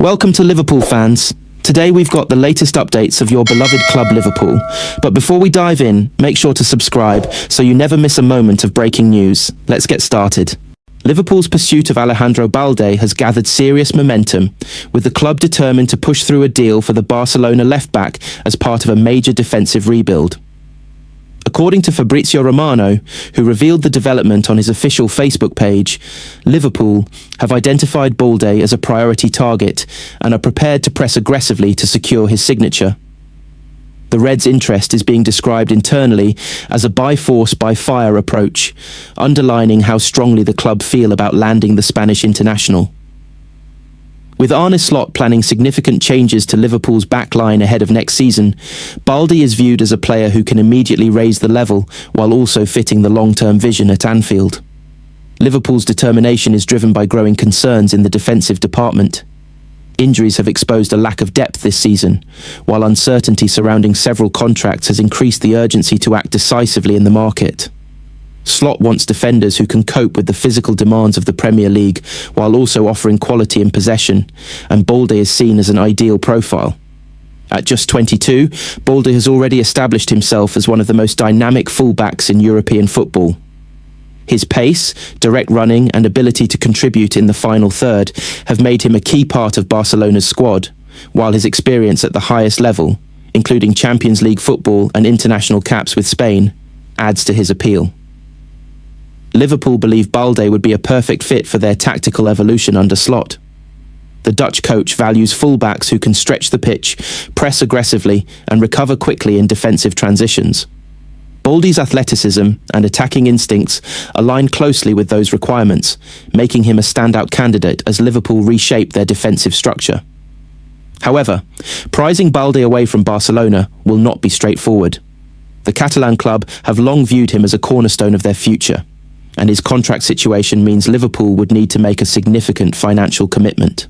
Welcome to Liverpool fans. Today we've got the latest updates of your beloved club Liverpool. But before we dive in, make sure to subscribe so you never miss a moment of breaking news. Let's get started. Liverpool's pursuit of Alexandro Balde has gathered serious momentum, with the club determined to push through a deal for the Barcelona left-back as part of a major defensive rebuild. According to Fabrizio Romano, who revealed the development on his official Facebook page, Liverpool have identified Balde as a priority target and are prepared to press aggressively to secure his signature. The Reds' interest is being described internally as a by-force, by-fire approach, underlining how strongly the club feel about landing the Spanish international. With Arne Slot planning significant changes to Liverpool's backline ahead of next season, Balde is viewed as a player who can immediately raise the level while also fitting the long-term vision at Anfield. Liverpool's determination is driven by growing concerns in the defensive department. Injuries have exposed a lack of depth this season, while uncertainty surrounding several contracts has increased the urgency to act decisively in the market. Slot wants defenders who can cope with the physical demands of the Premier League while also offering quality in possession, and Balde is seen as an ideal profile. At just 22, Balde has already established himself as one of the most dynamic fullbacks in European football. His pace, direct running and ability to contribute in the final third have made him a key part of Barcelona's squad, while his experience at the highest level, including Champions League football and international caps with Spain, adds to his appeal. Liverpool believe Balde would be a perfect fit for their tactical evolution under Slot. The Dutch coach values fullbacks who can stretch the pitch, press aggressively, and recover quickly in defensive transitions. Balde's athleticism and attacking instincts align closely with those requirements, making him a standout candidate as Liverpool reshape their defensive structure. However, prizing Balde away from Barcelona will not be straightforward. The Catalan club have long viewed him as a cornerstone of their future, and his contract situation means Liverpool would need to make a significant financial commitment.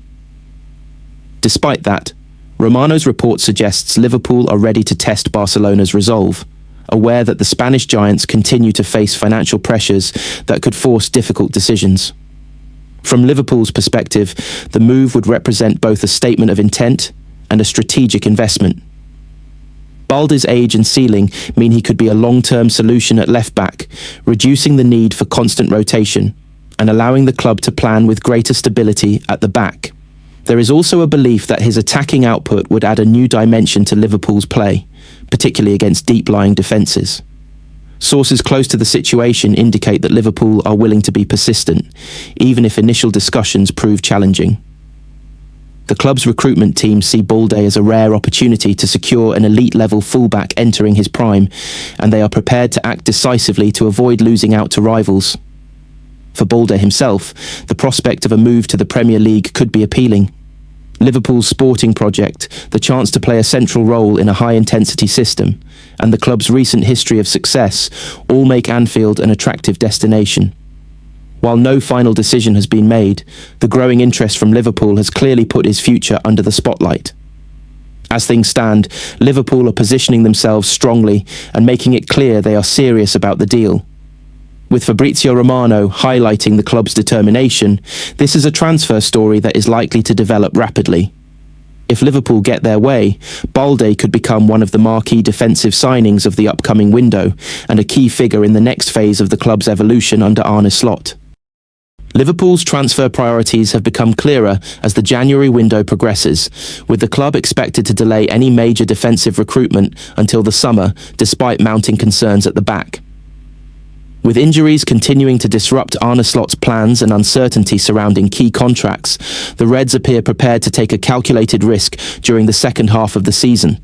Despite that, Romano's report suggests Liverpool are ready to test Barcelona's resolve, aware that the Spanish giants continue to face financial pressures that could force difficult decisions. From Liverpool's perspective, the move would represent both a statement of intent and a strategic investment. Balde's age and ceiling mean he could be a long-term solution at left-back, reducing the need for constant rotation and allowing the club to plan with greater stability at the back. There is also a belief that his attacking output would add a new dimension to Liverpool's play, particularly against deep-lying defences. Sources close to the situation indicate that Liverpool are willing to be persistent, even if initial discussions prove challenging. The club's recruitment team see Balde as a rare opportunity to secure an elite-level fullback entering his prime, and they are prepared to act decisively to avoid losing out to rivals. For Balde himself, the prospect of a move to the Premier League could be appealing. Liverpool's sporting project, the chance to play a central role in a high-intensity system, and the club's recent history of success all make Anfield an attractive destination. While no final decision has been made, the growing interest from Liverpool has clearly put his future under the spotlight. As things stand, Liverpool are positioning themselves strongly and making it clear they are serious about the deal. With Fabrizio Romano highlighting the club's determination, this is a transfer story that is likely to develop rapidly. If Liverpool get their way, Balde could become one of the marquee defensive signings of the upcoming window and a key figure in the next phase of the club's evolution under Arne Slot. Liverpool's transfer priorities have become clearer as the January window progresses, with the club expected to delay any major defensive recruitment until the summer, despite mounting concerns at the back. With injuries continuing to disrupt Arne Slot's plans and uncertainty surrounding key contracts, the Reds appear prepared to take a calculated risk during the second half of the season.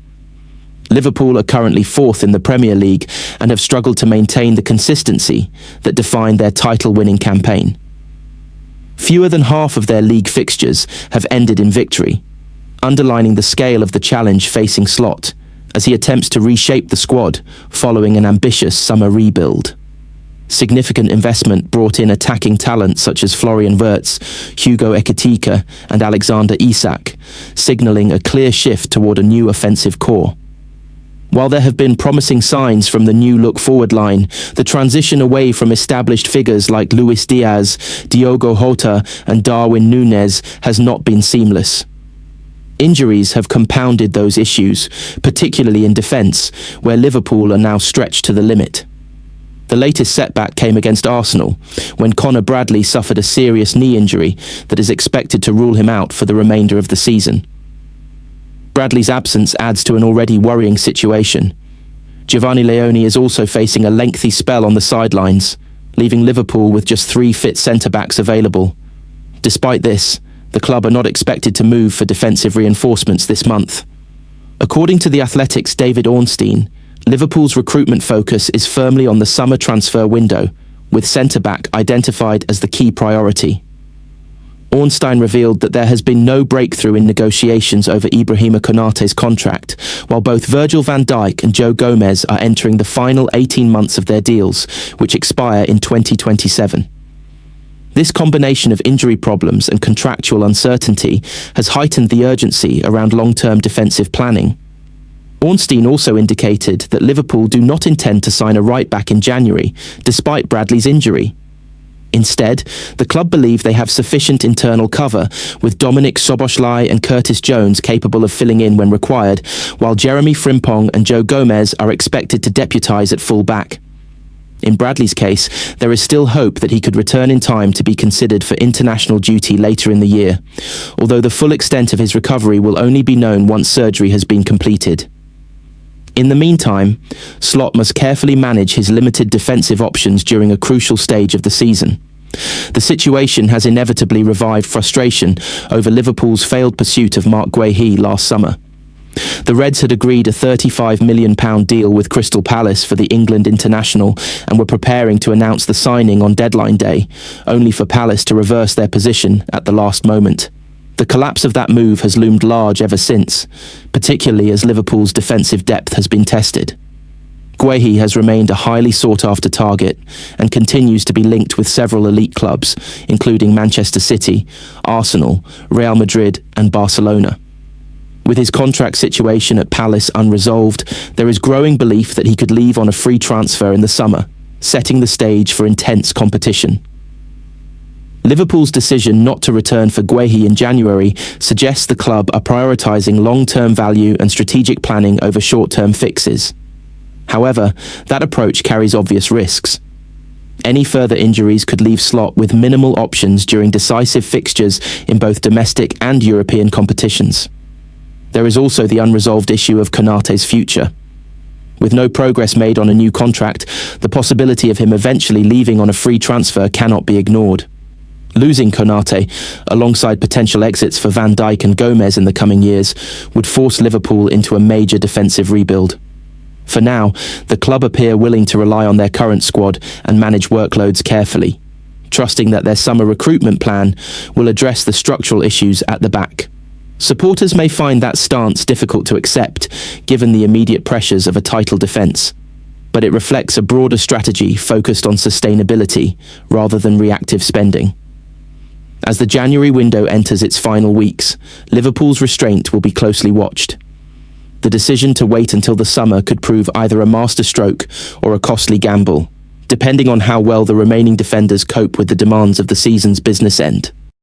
Liverpool are currently fourth in the Premier League and have struggled to maintain the consistency that defined their title-winning campaign. Fewer than half of their league fixtures have ended in victory, underlining the scale of the challenge facing Slot as he attempts to reshape the squad following an ambitious summer rebuild. Significant investment brought in attacking talent such as Florian Wirtz, Hugo Ekitike and Alexander Isak, signalling a clear shift toward a new offensive core. While there have been promising signs from the new look-forward line, the transition away from established figures like Luis Diaz, Diogo Jota and Darwin Núñez has not been seamless. Injuries have compounded those issues, particularly in defence, where Liverpool are now stretched to the limit. The latest setback came against Arsenal, when Conor Bradley suffered a serious knee injury that is expected to rule him out for the remainder of the season. Bradley's absence adds to an already worrying situation. Giovanni Leone is also facing a lengthy spell on the sidelines, leaving Liverpool with just 3 fit centre-backs available. Despite this, the club are not expected to move for defensive reinforcements this month. According to The Athletic's David Ornstein, Liverpool's recruitment focus is firmly on the summer transfer window, with centre-back identified as the key priority. Ornstein revealed that there has been no breakthrough in negotiations over Ibrahima Konaté's contract, while both Virgil van Dijk and Joe Gomez are entering the final 18 months of their deals, which expire in 2027. This combination of injury problems and contractual uncertainty has heightened the urgency around long-term defensive planning. Ornstein also indicated that Liverpool do not intend to sign a right-back in January, despite Bradley's injury. Instead, the club believe they have sufficient internal cover, with Dominic Szoboszlai and Curtis Jones capable of filling in when required, while Jeremy Frimpong and Joe Gomez are expected to deputise at full-back. In Bradley's case, there is still hope that he could return in time to be considered for international duty later in the year, although the full extent of his recovery will only be known once surgery has been completed. In the meantime, Slot must carefully manage his limited defensive options during a crucial stage of the season. The situation has inevitably revived frustration over Liverpool's failed pursuit of Marc Guéhi last summer. The Reds had agreed a £35 million deal with Crystal Palace for the England international and were preparing to announce the signing on deadline day, only for Palace to reverse their position at the last moment. The collapse of that move has loomed large ever since, particularly as Liverpool's defensive depth has been tested. Guéhi has remained a highly sought-after target and continues to be linked with several elite clubs, including Manchester City, Arsenal, Real Madrid and Barcelona. With his contract situation at Palace unresolved, there is growing belief that he could leave on a free transfer in the summer, setting the stage for intense competition. Liverpool's decision not to return for Guéhi in January suggests the club are prioritising long-term value and strategic planning over short-term fixes. However, that approach carries obvious risks. Any further injuries could leave Slot with minimal options during decisive fixtures in both domestic and European competitions. There is also the unresolved issue of Konaté's future. With no progress made on a new contract, the possibility of him eventually leaving on a free transfer cannot be ignored. Losing Konaté, alongside potential exits for Van Dijk and Gomez in the coming years, would force Liverpool into a major defensive rebuild. For now, the club appear willing to rely on their current squad and manage workloads carefully, trusting that their summer recruitment plan will address the structural issues at the back. Supporters may find that stance difficult to accept, given the immediate pressures of a title defence, but it reflects a broader strategy focused on sustainability rather than reactive spending. As the January window enters its final weeks, Liverpool's restraint will be closely watched. The decision to wait until the summer could prove either a masterstroke or a costly gamble, depending on how well the remaining defenders cope with the demands of the season's business end.